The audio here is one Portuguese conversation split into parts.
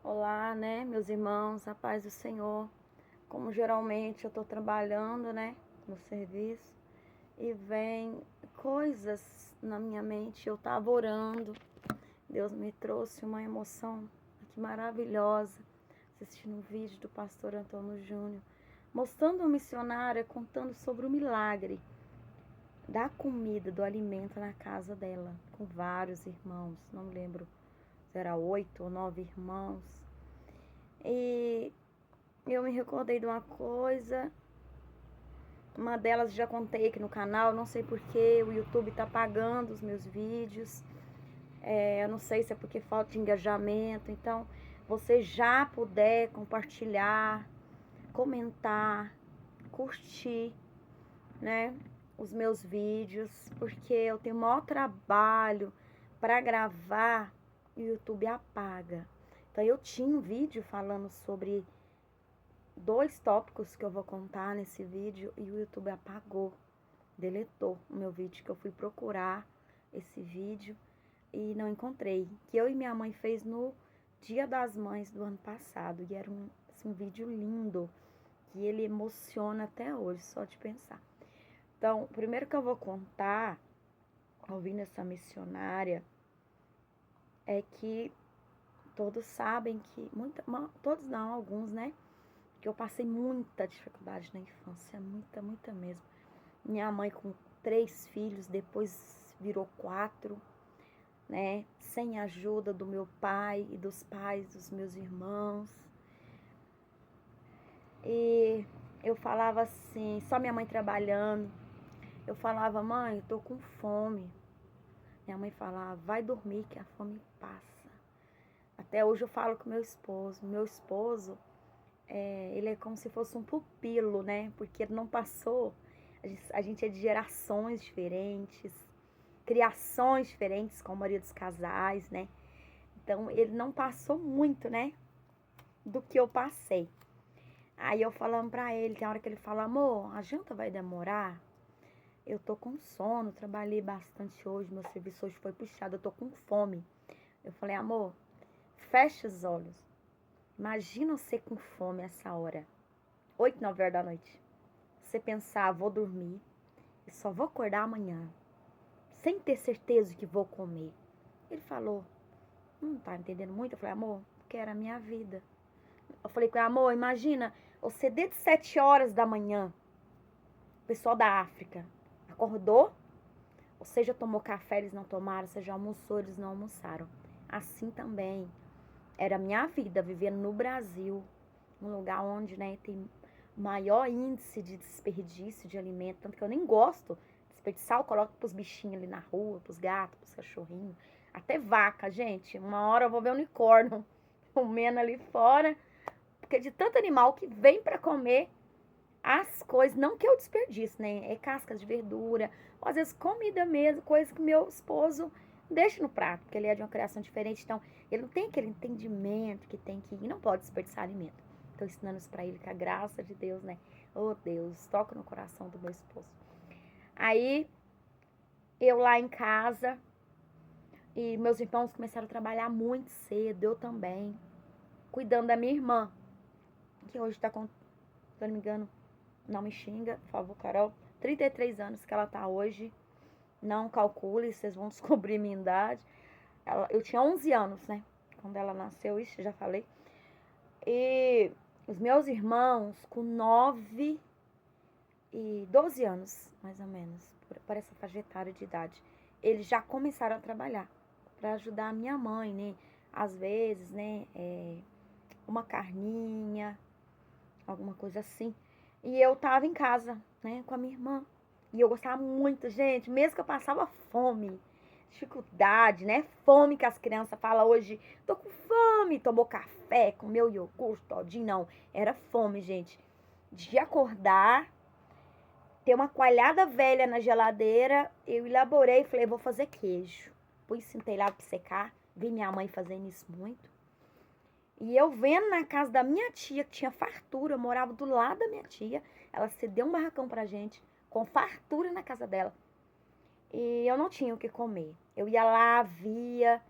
Olá, né, meus irmãos, a paz do Senhor. Como geralmente eu tô trabalhando, né, no serviço, e vem coisas na minha mente. Eu tava orando, Deus me trouxe uma emoção aqui maravilhosa, assistindo um vídeo do pastor Antônio Júnior, mostrando uma missionária contando sobre o milagre da comida, do alimento na casa dela, com vários irmãos, não me lembro se era 8 ou 9 irmãos. E eu me recordei de uma coisa, uma delas já contei aqui no canal, não sei porque o YouTube tá apagando os meus vídeos, eu não sei se é porque falta de engajamento. Então, você já puder compartilhar, comentar, curtir, né, os meus vídeos, porque eu tenho o maior trabalho para gravar e o YouTube apaga. Então, eu tinha um vídeo falando sobre 2 tópicos que eu vou contar nesse vídeo e o YouTube apagou, deletou o meu vídeo, que eu fui procurar esse vídeo e não encontrei. Que eu e minha mãe fez no Dia das Mães do ano passado e era um vídeo lindo, que ele emociona até hoje, só de pensar. Então, o primeiro que eu vou contar, ouvindo essa missionária, é que todos sabem que, todos não, alguns, né? Que eu passei muita dificuldade na infância, muita mesmo. Minha mãe com 3 filhos, depois virou 4, né? Sem a ajuda do meu pai e dos pais dos meus irmãos. E eu falava assim, só minha mãe trabalhando. Eu falava, mãe, eu tô com fome. Minha mãe falava, vai dormir que a fome passa. Até hoje eu falo com meu esposo. Meu esposo, ele é como se fosse um pupilo, né? Porque ele não passou. A gente é de gerações diferentes, criações diferentes, com a maioria dos casais, né? Então, ele não passou muito, né? Do que eu passei. Aí eu falando pra ele, tem hora que ele fala, amor, a janta vai demorar? Eu tô com sono, trabalhei bastante hoje, meu serviço hoje foi puxado, eu tô com fome. Eu falei, amor, fecha os olhos. Imagina você com fome essa hora, 8, 9 horas da noite. Você pensar, vou dormir e só vou acordar amanhã, sem ter certeza que vou comer. Ele falou, não tá entendendo muito? Eu falei, amor, porque era a minha vida. Eu falei com ele, amor, imagina, você desde 7 horas da manhã, o pessoal da África, acordou, você já tomou café, eles não tomaram, você já almoçou, eles não almoçaram. Assim também, era a minha vida, vivendo no Brasil, um lugar onde, né, tem maior índice de desperdício de alimento, tanto que eu nem gosto de desperdiçar, eu coloco pros bichinhos ali na rua, pros gatos, pros cachorrinhos, até vaca, gente. Uma hora eu vou ver um unicórnio comendo ali fora, porque de tanto animal que vem para comer as coisas, não que eu desperdice, né? É cascas de verdura, ou às vezes comida mesmo, coisa que meu esposo deixa no prato, porque ele é de uma criação diferente, então ele não tem aquele entendimento que tem que ir, não pode desperdiçar alimento. Tô ensinando isso pra ele, com a graça de Deus, né? Oh Deus, toca no coração do meu esposo. Aí, eu lá em casa, e meus irmãos começaram a trabalhar muito cedo, eu também, cuidando da minha irmã, que hoje tá com, se eu não me engano, não me xinga, por favor, Carol, 33 anos que ela tá hoje, não calcule, vocês vão descobrir minha idade. Eu tinha 11 anos, né, quando ela nasceu, isso já falei. E os meus irmãos, com 9 e 12 anos, mais ou menos, por essa faixa etária de idade, eles já começaram a trabalhar para ajudar a minha mãe, né? Às vezes, né, uma carninha, alguma coisa assim. E eu tava em casa, né, com a minha irmã. E eu gostava muito, gente, mesmo que eu passava fome, dificuldade, né? Fome que as crianças falam hoje, tô com fome, tomou café, comeu iogurte, todinho, não. Era fome, gente. De acordar, ter uma coalhada velha na geladeira, eu elaborei e falei, vou fazer queijo. Pus, sentei lá pra secar, vi minha mãe fazendo isso muito. E eu vendo na casa da minha tia, que tinha fartura, eu morava do lado da minha tia, ela cedeu um barracão pra gente, com fartura na casa dela. E eu não tinha o que comer. Eu ia lá, via,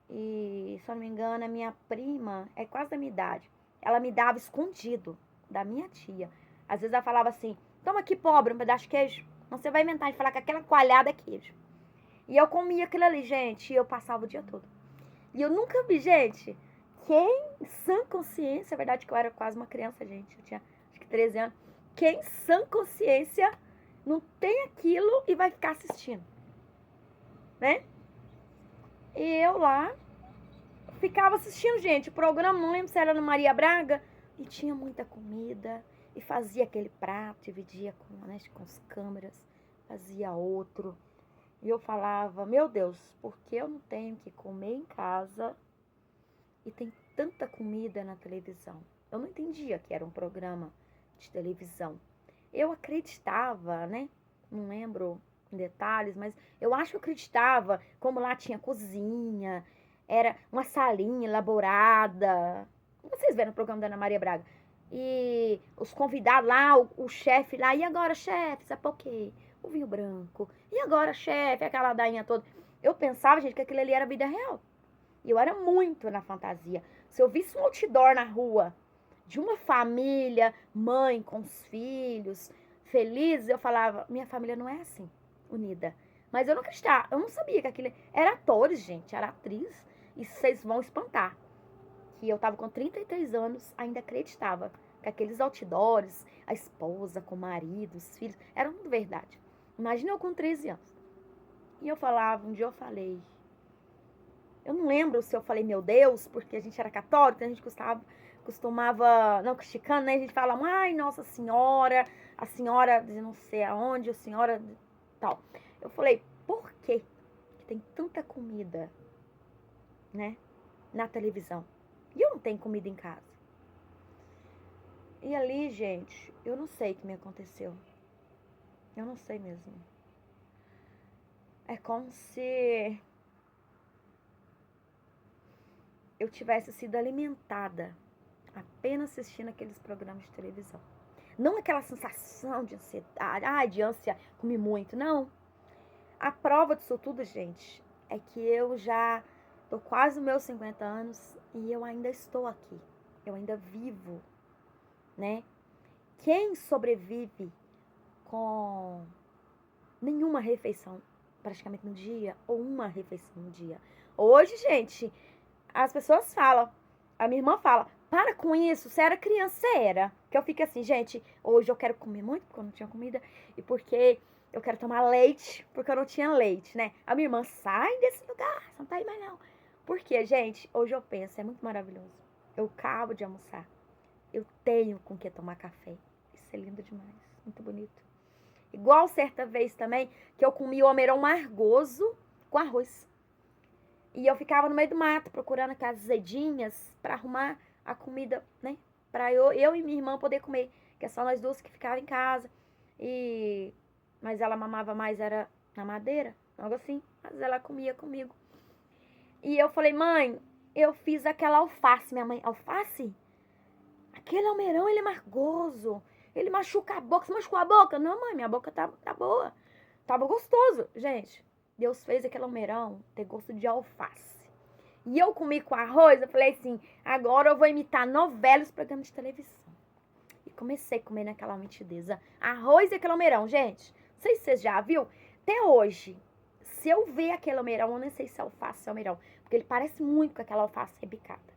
E, se eu não me engano, a minha prima é quase da minha idade. Ela me dava escondido da minha tia. Às vezes ela falava assim, toma aqui, pobre, um pedaço de queijo. Não, você vai inventar de falar que aquela coalhada é queijo. E eu comia aquilo ali, gente, e eu passava o dia todo. E eu nunca vi, gente, quem, sã consciência, é verdade que eu era quase uma criança, gente, eu tinha acho que 13 anos, quem, sã consciência, não tem aquilo e vai ficar assistindo, né? E eu lá, ficava assistindo, gente, o programa, não lembro se era no Maria Braga, e tinha muita comida, e fazia aquele prato, dividia com, né, com as câmeras, fazia outro. E eu falava, meu Deus, por que eu não tenho que comer em casa e tem tanta comida na televisão? Eu não entendia que era um programa de televisão. Eu acreditava, né? Não lembro em detalhes, mas eu acho que eu acreditava, como lá tinha cozinha, era uma salinha elaborada. Vocês viram o programa da Ana Maria Braga? E os convidados lá, o chefe lá, e agora, chefe, sabe por quê? O vinho branco. E agora, chefe, aquela ladainha toda. Eu pensava, gente, que aquilo ali era vida real. E eu era muito na fantasia. Se eu visse um outdoor na rua de uma família, mãe com os filhos, felizes, eu falava, minha família não é assim, unida. Mas eu não acreditava, eu não sabia que aquilo era atores, gente, era atriz. E vocês vão espantar. Que eu tava com 33 anos, ainda acreditava que aqueles outdoors, a esposa com o marido, os filhos, eram tudo verdade. Imagina eu com 13 anos. E eu falava, um dia eu falei, eu não lembro se eu falei meu Deus, porque a gente era católico, a gente costumava, não, criticando, né? A gente fala, ai, Nossa Senhora, a senhora de não sei aonde, a senhora de tal. Eu falei, por que tem tanta comida, né, na televisão? E eu não tenho comida em casa. E ali, gente, eu não sei o que me aconteceu. Eu não sei mesmo. É como se eu tivesse sido alimentada apenas assistindo aqueles programas de televisão. Não aquela sensação de ansiedade, de ânsia, comi muito, não. A prova disso tudo, gente, é que eu já tô quase nos meus 50 anos e eu ainda estou aqui. Eu ainda vivo, né? Quem sobrevive com nenhuma refeição praticamente no dia, ou uma refeição no dia? Hoje, gente, as pessoas falam, a minha irmã fala, para com isso, você era criança, você era. Que eu fico assim, gente, hoje eu quero comer muito, porque eu não tinha comida, e porque eu quero tomar leite, porque eu não tinha leite, né? A minha irmã, sai desse lugar, você não tá aí mais não. Porque, gente, hoje eu penso, é muito maravilhoso. Eu acabo de almoçar, eu tenho com que tomar café. Isso é lindo demais, muito bonito. Igual certa vez também, que eu comi o almeirão margoso com arroz. E eu ficava no meio do mato, procurando aquelas azedinhas pra arrumar a comida, né? Pra eu e minha irmã poder comer. Que é só nós duas que ficava em casa. Mas ela mamava mais, era na madeira, algo assim. Mas ela comia comigo. E eu falei, mãe, eu fiz aquela alface. Minha mãe, alface? Aquele almeirão, ele é margoso. Ele machuca a boca. Você machucou a boca? Não, mãe, minha boca tá boa. Tava gostoso. Gente, Deus fez aquele almeirão ter gosto de alface. E eu comi com arroz, eu falei assim, agora eu vou imitar novelas, programas de televisão. E comecei a comer naquela mitideza. Arroz e aquele almeirão, gente. Não sei se vocês já viu. Até hoje, se eu ver aquele almeirão, eu nem sei se é alface ou almeirão. Porque ele parece muito com aquela alface rebicada.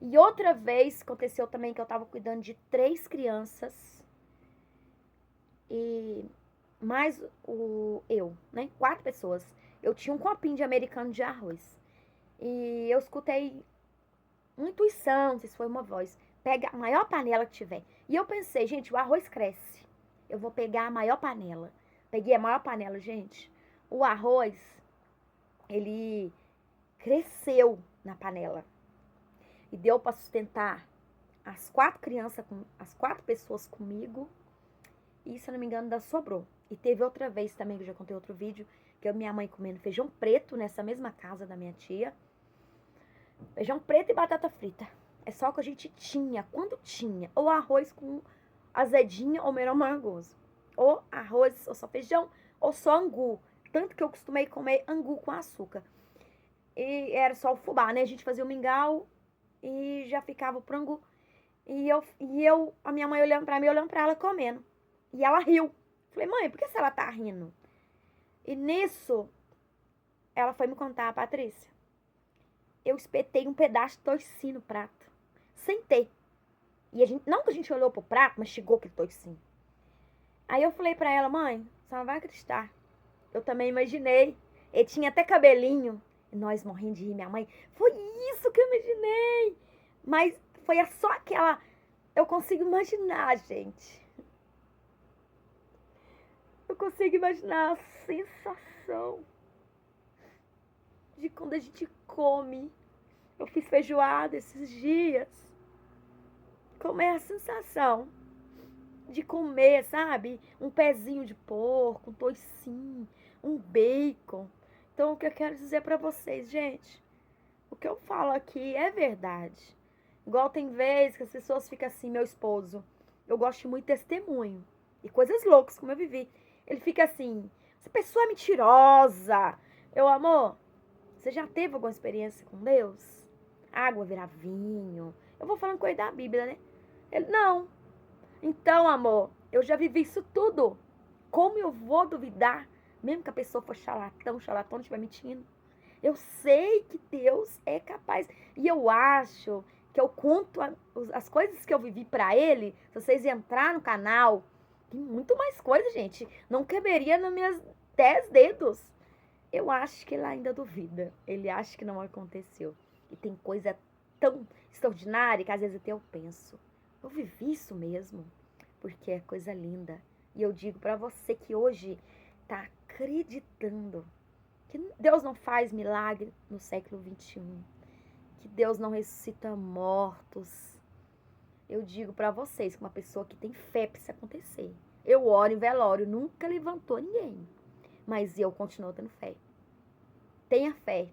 E outra vez, aconteceu também que eu tava cuidando de 3 crianças. E mais eu, né? 4 pessoas. Eu tinha um copinho de americano de arroz. E eu escutei uma intuição, não sei se foi uma voz. Pega a maior panela que tiver. E eu pensei, gente, o arroz cresce. Eu vou pegar a maior panela. Peguei a maior panela, gente. O arroz, ele cresceu na panela. E deu para sustentar as 4 crianças, as 4 pessoas comigo. E, se eu não me engano, ainda sobrou. E teve outra vez também, que eu já contei outro vídeo, que eu e minha mãe comendo feijão preto nessa mesma casa da minha tia. Feijão preto e batata frita. É só o que a gente tinha, quando tinha. Ou arroz com azedinha ou melhor margoso. Ou arroz, ou só feijão, ou só angu. Tanto que eu costumei comer angu com açúcar. E era só o fubá, né? A gente fazia o mingau e já ficava o frango. A minha mãe olhando pra mim, olhando pra ela comendo. E ela riu. Falei, mãe, por que ela tá rindo? E nisso, ela foi me contar, Patrícia. Eu espetei um pedaço de toicinho no prato. Sentei. E a gente, não que a gente olhou pro prato, mas chegou aquele toicinho. Aí eu falei pra ela, mãe, você não vai acreditar. Eu também imaginei. Ele tinha até cabelinho. E nós morrendo de rir, minha mãe. Foi isso que eu imaginei. Mas foi só aquela... Eu consigo imaginar, gente. Eu consigo imaginar a sensação de quando a gente come. Eu fiz feijoada esses dias. Como é a sensação de comer, sabe? Um pezinho de porco, um toicinho, um bacon. Então, o que eu quero dizer pra vocês, gente, o que eu falo aqui é verdade. Igual tem vezes que as pessoas ficam assim, meu esposo, eu gosto muito de testemunho e coisas loucas, como eu vivi. Ele fica assim, essa pessoa é mentirosa. Eu, amor, você já teve alguma experiência com Deus? Água virar vinho. Eu vou falando coisa da Bíblia, né? Ele, não. Então, amor, eu já vivi isso tudo. Como eu vou duvidar? Mesmo que a pessoa for charlatão estiver mentindo. Eu sei que Deus é capaz. E eu acho que eu conto as coisas que eu vivi pra ele. Se vocês entrar no canal, tem muito mais coisa, gente. Não caberia nos meus 10 dedos. Eu acho que ele ainda duvida. Ele acha que não aconteceu. E tem coisa tão extraordinária que às vezes até eu penso. Eu vivi isso mesmo. Porque é coisa linda. E eu digo pra você que hoje tá acreditando que Deus não faz milagre no século XXI. Que Deus não ressuscita mortos. Eu digo pra vocês, que uma pessoa que tem fé pra isso acontecer. Eu oro em velório, nunca levantou ninguém. Mas eu continuo tendo fé. Tenha fé.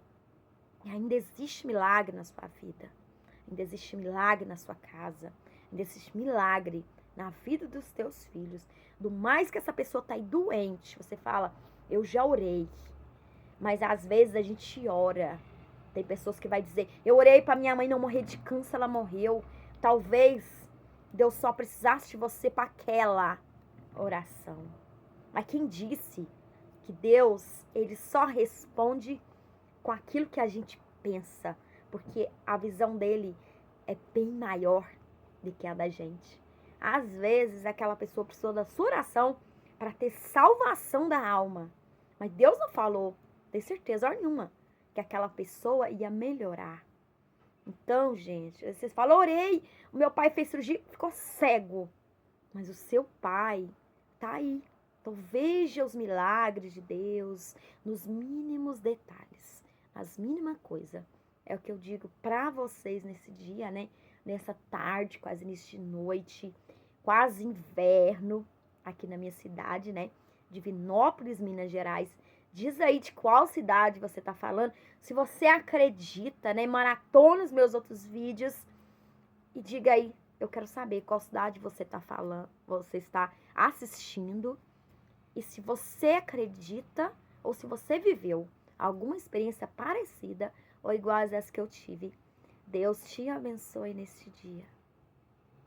E ainda existe milagre na sua vida. Ainda existe milagre na sua casa. Ainda existe milagre na vida dos teus filhos. Do mais que essa pessoa tá aí doente, você fala, eu já orei. Mas às vezes a gente ora. Tem pessoas que vai dizer, eu orei pra minha mãe não morrer de câncer, ela morreu. Talvez Deus só precisasse de você para aquela oração. Mas quem disse que Deus, ele só responde com aquilo que a gente pensa, porque a visão dele é bem maior do que a da gente. Às vezes aquela pessoa precisou da sua oração para ter salvação da alma. Mas Deus não falou, tem certeza nenhuma, que aquela pessoa ia melhorar. Então, gente, vocês falam, orei, o meu pai fez cirurgia, ficou cego. Mas o seu pai tá aí. Então veja os milagres de Deus nos mínimos detalhes, nas mínimas coisas. É o que eu digo pra vocês nesse dia, né? Nessa tarde, quase início de noite, quase inverno, aqui na minha cidade, né? Divinópolis, Minas Gerais. Diz aí de qual cidade você tá falando. Se você acredita, né? Maratona os meus outros vídeos e diga aí. Eu quero saber qual cidade você tá falando, você está assistindo. E se você acredita ou se você viveu alguma experiência parecida ou igual às que eu tive. Deus te abençoe neste dia.